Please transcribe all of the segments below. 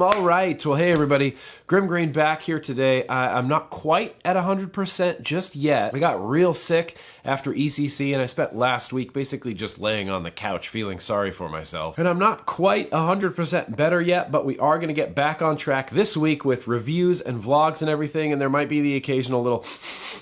All right. Well, hey, everybody. Grim Green back here today. I'm not quite at 100% just yet. I got real sick after ECC, and I spent last week basically just laying on the couch feeling sorry for myself. And I'm not quite 100% better yet, but we are going to get back on track this week with reviews and vlogs and everything, and there might be the occasional little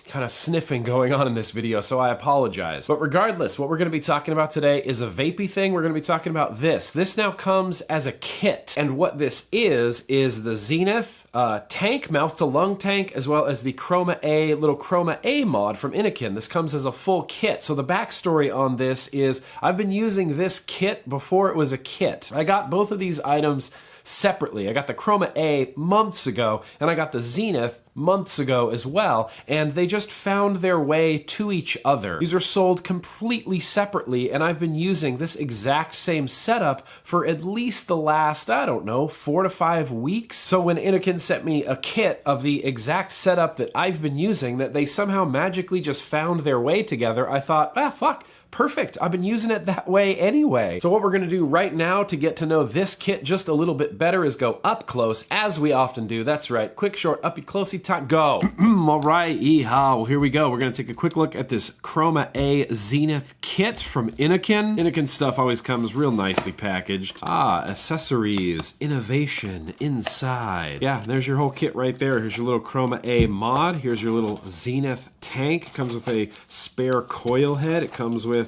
kind of sniffing going on in this video, so I apologize. But regardless, what we're going to be talking about today is a vapey thing. We're going to be talking about this. This now comes as a kit, and what this is the Zenith tank, mouth to lung tank, as well as the Kroma A, little Kroma A mod from Innokin. This comes as a full kit. So the backstory on this is I've been using this kit before it was a kit. I got both of these items separately. I got the Kroma A months ago, and I got the Zenith months ago as well, and they just found their way to each other. These are sold completely separately, and I've been using this exact same setup for at least the last, I don't know, 4 to 5 weeks. So when Innokin sent me a kit of the exact setup that I've been using, that they somehow magically just found their way together, I thought, fuck, perfect. I've been using it that way anyway. So what we're going to do right now to get to know this kit just a little bit better is go up close, as we often do. That's right. Quick, short, uppy, closey time, go. All right, yeehaw. Well, here we go. We're going to take a quick look at this Kroma A Zenith kit from Innokin. Innokin stuff always comes real nicely packaged. Accessories, innovation inside. Yeah, there's your whole kit right there. Here's your little Kroma A mod. Here's your little Zenith tank. Comes with a spare coil head. It comes with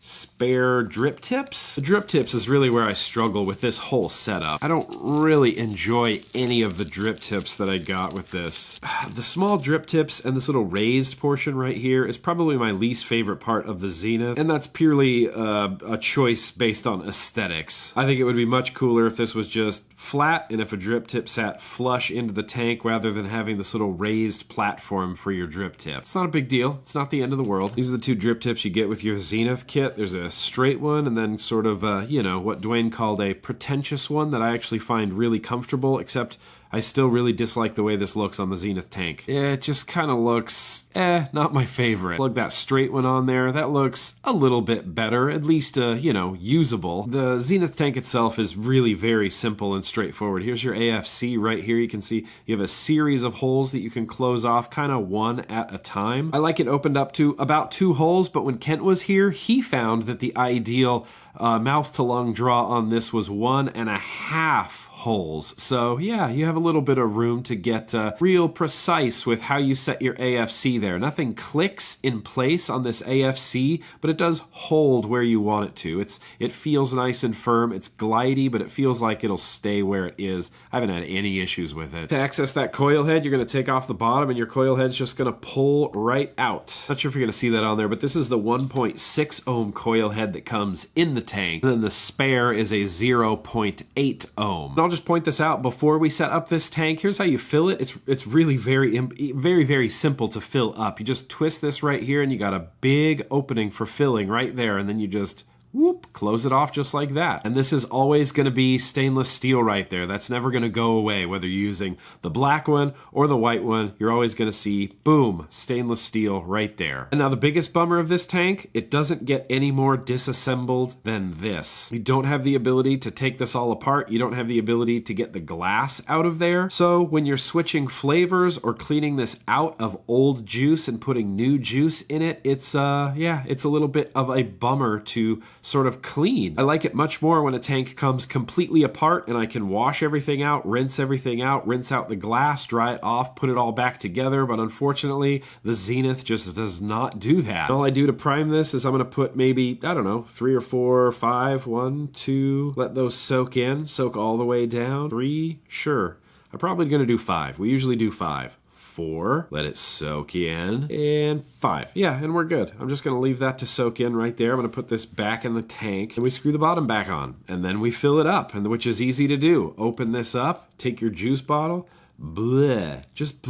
spare drip tips. The drip tips is really where I struggle with this whole setup. I don't really enjoy any of the drip tips that I got with this. The small drip tips and this little raised portion right here is probably my least favorite part of the Zenith, and that's purely a choice based on aesthetics. I think it would be much cooler if this was just flat and if a drip tip sat flush into the tank rather than having this little raised platform for your drip tip. It's not a big deal. It's not the end of the world. These are the two drip tips you get with your Zenith kit. There's a straight one and then sort of, you know, what Dwayne called a pretentious one that I actually find really comfortable, except I still really dislike the way this looks on the Zenith tank. It just kind of looks, not my favorite. Plug that straight one on there. That looks a little bit better, at least, you know, usable. The Zenith tank itself is really very simple and straightforward. Here's your AFC right here. You can see you have a series of holes that you can close off kind of one at a time. I like it opened up to about 2 holes, but when Kent was here, he found that the ideal mouth to lung draw on this was 1.5 holes. So yeah, you have a little bit of room to get real precise with how you set your AFC there. Nothing clicks in place on this AFC, but it does hold where you want it to. It feels nice and firm. It's glidey, but it feels like it'll stay where it is. I haven't had any issues with it. To access that coil head, you're going to take off the bottom and your coil head's just going to pull right out. Not sure if you're going to see that on there, but this is the 1.6 ohm coil head that comes in the tank. And then the spare is a 0.8 ohm. And I'll just point this out before we set up this tank. Here's how you fill it. It's really very simple to fill up. You just twist this right here and you got a big opening for filling right there, and then you just whoop, close it off just like that. And this is always going to be stainless steel right there. That's never going to go away. Whether you're using the black one or the white one, you're always going to see, boom, stainless steel right there. And now the biggest bummer of this tank, it doesn't get any more disassembled than this. You don't have the ability to take this all apart. You don't have the ability to get the glass out of there. So when you're switching flavors or cleaning this out of old juice and putting new juice in it, it's it's a little bit of a bummer to sort of clean. I like it much more when a tank comes completely apart and I can wash everything out, rinse out the glass, dry it off, put it all back together, but unfortunately the Zenith just does not do that. All I do to prime this is I'm going to put maybe, I don't know, 3 or 4 or 5, 1, 2, let those soak in, soak all the way down, 3, sure. I'm probably going to do 5. We usually do 5. 4, let it soak in, and 5. Yeah, and we're good. I'm just going to leave that to soak in right there. I'm going to put this back in the tank, and we screw the bottom back on, and then we fill it up, and which is easy to do. Open this up, take your juice bottle, bleh, just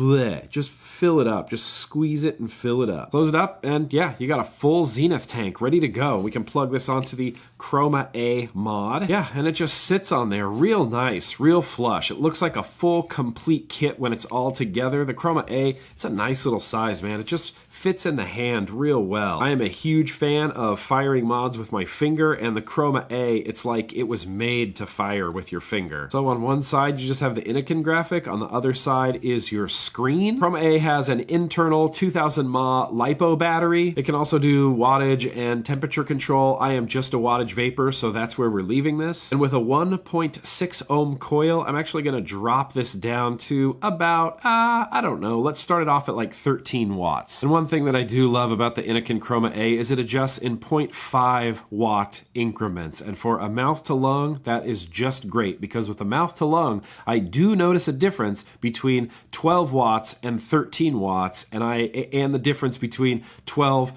fill it up, just squeeze it and fill it up. Close it up, and yeah, you got a full Zenith tank ready to go. We can plug this onto the Kroma A mod. Yeah, and it just sits on there real nice, real flush. It looks like a full complete kit when it's all together. The Kroma A, it's a nice little size, man. It just fits in the hand real well. I am a huge fan of firing mods with my finger, and the Kroma A, it's like it was made to fire with your finger. So on one side, you just have the Innokin graphic. On the other side is your screen. Kroma A has an internal 2000 mAh LiPo battery. It can also do wattage and temperature control. I am just a wattage vapor, so that's where we're leaving this. And with a 1.6 ohm coil, I'm actually gonna drop this down to about, I don't know, let's start it off at like 13 watts. And one thing that I do love about the Innokin Kroma A is it adjusts in 0.5 watt increments. And for a mouth to lung, that is just great, because with a mouth to lung, I do notice a difference between 12 watts and 13 watts, and the difference between 12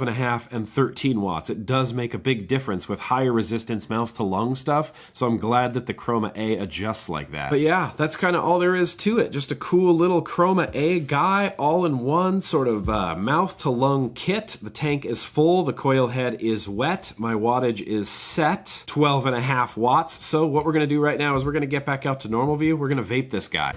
and a half, and 13 watts. It does make a big difference with higher resistance mouth to lung stuff, so I'm glad that the Kroma A adjusts like that. But yeah, that's kind of all there is to it. Just a cool little Kroma A guy, all in one sort of mouth to lung kit. The tank is full, the coil head is wet, my wattage is set, 12 and a half watts. So what we're gonna do right now is we're gonna get back out to normal view. We're gonna vape this guy.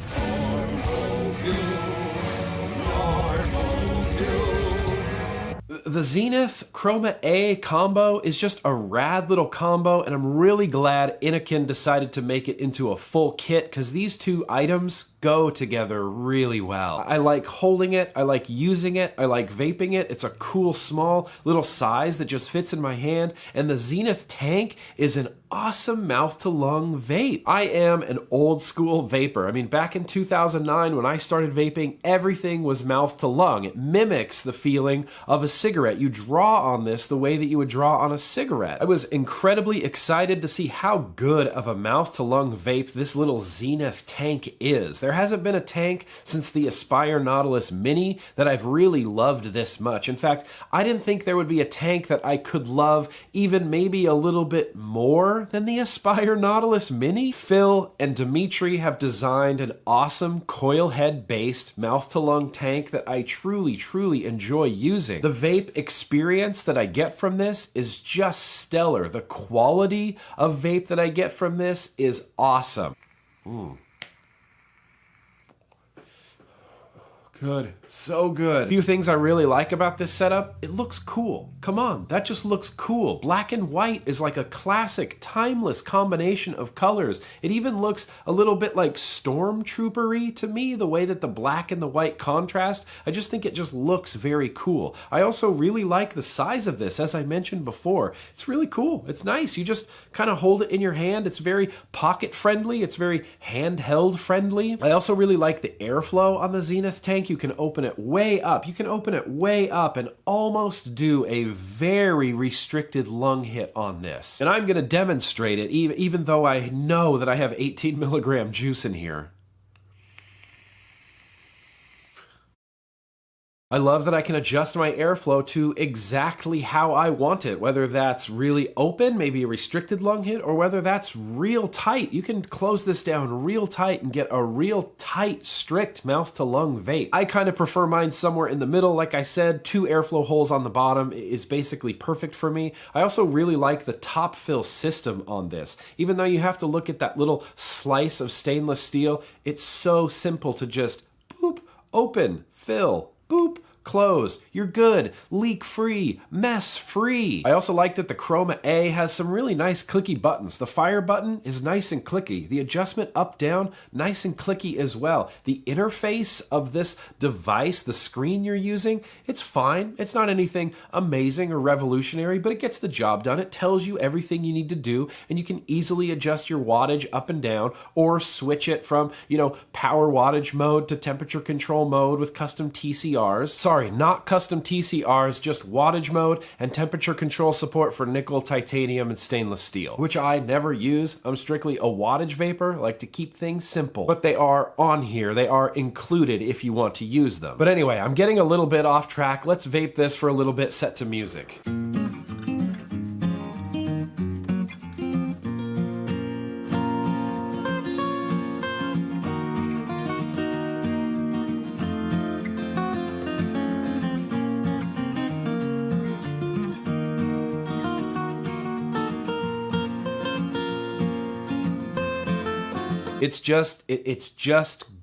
The Zenith Kroma A combo is just a rad little combo, and I'm really glad Innokin decided to make it into a full kit, because these two items go together really well. I like holding it, I like using it, I like vaping it. It's a cool small little size that just fits in my hand, and the Zenith tank is an awesome mouth to lung vape. I am an old school vapor. I mean, back in 2009 when I started vaping, everything was mouth to lung. It mimics the feeling of a cigarette. You draw on this the way that you would draw on a cigarette. I was incredibly excited to see how good of a mouth to lung vape this little Zenith tank is. There hasn't been a tank since the Aspire Nautilus Mini that I've really loved this much. In fact, I didn't think there would be a tank that I could love even maybe a little bit more than the Aspire Nautilus Mini. Phil and Dimitri have designed an awesome coil head based mouth to lung tank that I truly enjoy using. The vape experience that I get from this is just stellar. The quality of vape that I get from this is awesome. Good. So good. A few things I really like about this setup. It looks cool. Come on, that just looks cool. Black and white is like a classic, timeless combination of colors. It even looks a little bit like stormtrooper-y to me, the way that the black and the white contrast. I just think it just looks very cool. I also really like the size of this, as I mentioned before. It's really cool. It's nice. You just kind of hold it in your hand. It's very pocket-friendly. It's very handheld-friendly. I also really like the airflow on the Zenith tank. You can open it way up. You can open it way up and almost do a very restricted lung hit on this. And I'm going to demonstrate it, even though I know that I have 18 milligram juice in here. I love that I can adjust my airflow to exactly how I want it, whether that's really open, maybe a restricted lung hit, or whether that's real tight. You can close this down real tight and get a real tight, strict mouth to lung vape. I kind of prefer mine somewhere in the middle. Like I said, 2 airflow holes on the bottom is basically perfect for me. I also really like the top fill system on this. Even though you have to look at that little slice of stainless steel, it's so simple to just boop, open, fill, boop, close. You're good. Leak free. Mess free. I also like that the Kroma A has some really nice clicky buttons. The fire button is nice and clicky. The adjustment up down, nice and clicky as well. The interface of this device, the screen you're using, it's fine. It's not anything amazing or revolutionary, but it gets the job done. It tells you everything you need to do, and you can easily adjust your wattage up and down or switch it from, power wattage mode to temperature control mode with custom TCRs. Sorry, not custom TCRs, just wattage mode and temperature control support for nickel, titanium, and stainless steel, which I never use. I'm strictly a wattage vapor, like to keep things simple. But they are on here. They are included if you want to use them. But anyway, I'm getting a little bit off track. Let's vape this for a little bit, set to music. It's just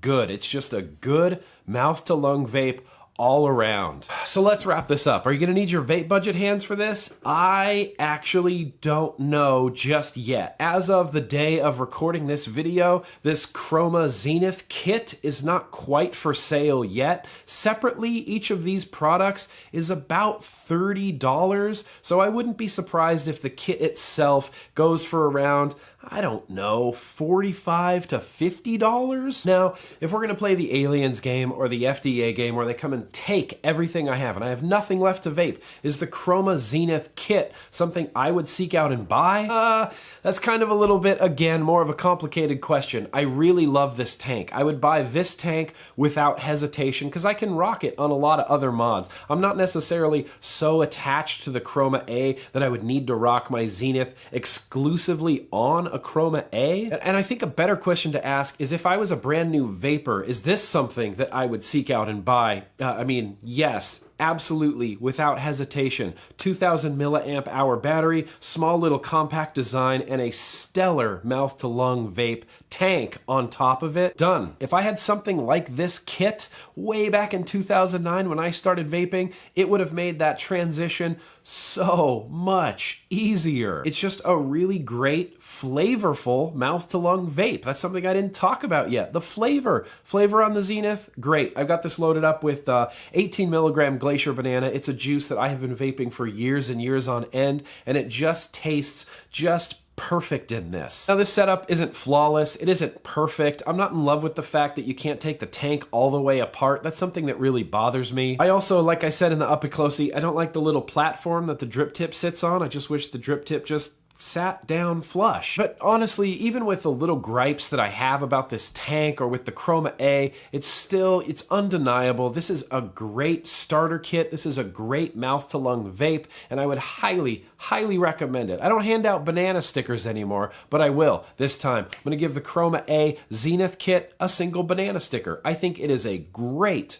good. It's just a good mouth to lung vape all around. So let's wrap this up. Are you gonna need your vape budget hands for this? I actually don't know just yet. As of the day of recording this video, this Kroma Zenith kit is not quite for sale yet. Separately, each of these products is about $30, so I wouldn't be surprised if the kit itself goes for around, I don't know, $45 to $50? Now, if we're gonna play the Aliens game or the FDA game where they come and take everything I have and I have nothing left to vape, is the Kroma Zenith kit something I would seek out and buy? That's kind of a little bit, again, more of a complicated question. I really love this tank. I would buy this tank without hesitation because I can rock it on a lot of other mods. I'm not necessarily so attached to the Kroma A that I would need to rock my Zenith exclusively on a Kroma A. And I think a better question to ask is, if I was a brand new vapor, is this something that I would seek out and buy? I mean, yes, absolutely, without hesitation. 2000 milliamp hour battery, small little compact design, and a stellar mouth to lung vape tank on top of it. Done. If I had something like this kit way back in 2009 when I started vaping, it would have made that transition so much easier. It's just a really great, flavorful mouth to lung vape. That's something I didn't talk about yet. The flavor on the Zenith, great. I've got this loaded up with 18 milligram Glacier Banana. It's a juice that I have been vaping for years and years on end, and it just tastes just perfect in this. Now, this setup isn't flawless. It isn't perfect. I'm not in love with the fact that you can't take the tank all the way apart. That's something that really bothers me. I also, like I said in the Upiclosey, I don't like the little platform that the drip tip sits on. I just wish the drip tip just sat down flush. But honestly, even with the little gripes that I have about this tank or with the Kroma A, it's undeniable. This is a great starter kit. This is a great mouth to lung vape, and I would highly, highly recommend it. I don't hand out banana stickers anymore, but I will this time. I'm gonna give the Kroma A Zenith kit a single banana sticker. I think it is a great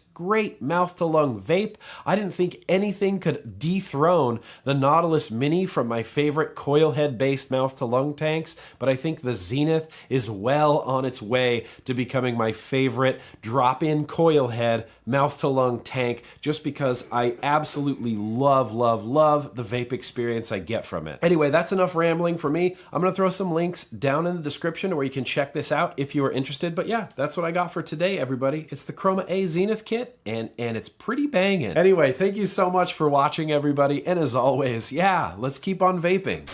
mouth to lung vape. I didn't think anything could dethrone the Nautilus Mini from my favorite coil head based mouth to lung tanks, but I think the Zenith is well on its way to becoming my favorite drop-in coil head mouth to lung tank, just because I absolutely love the vape experience I get from it. Anyway, that's enough rambling for me. I'm gonna throw some links down in the description where you can check this out if you are interested. But yeah, that's what I got for today, everybody. It's the Kroma A Zenith kit, and it's pretty banging. Anyway, thank you so much for watching, everybody, and as always, yeah, let's keep on vaping.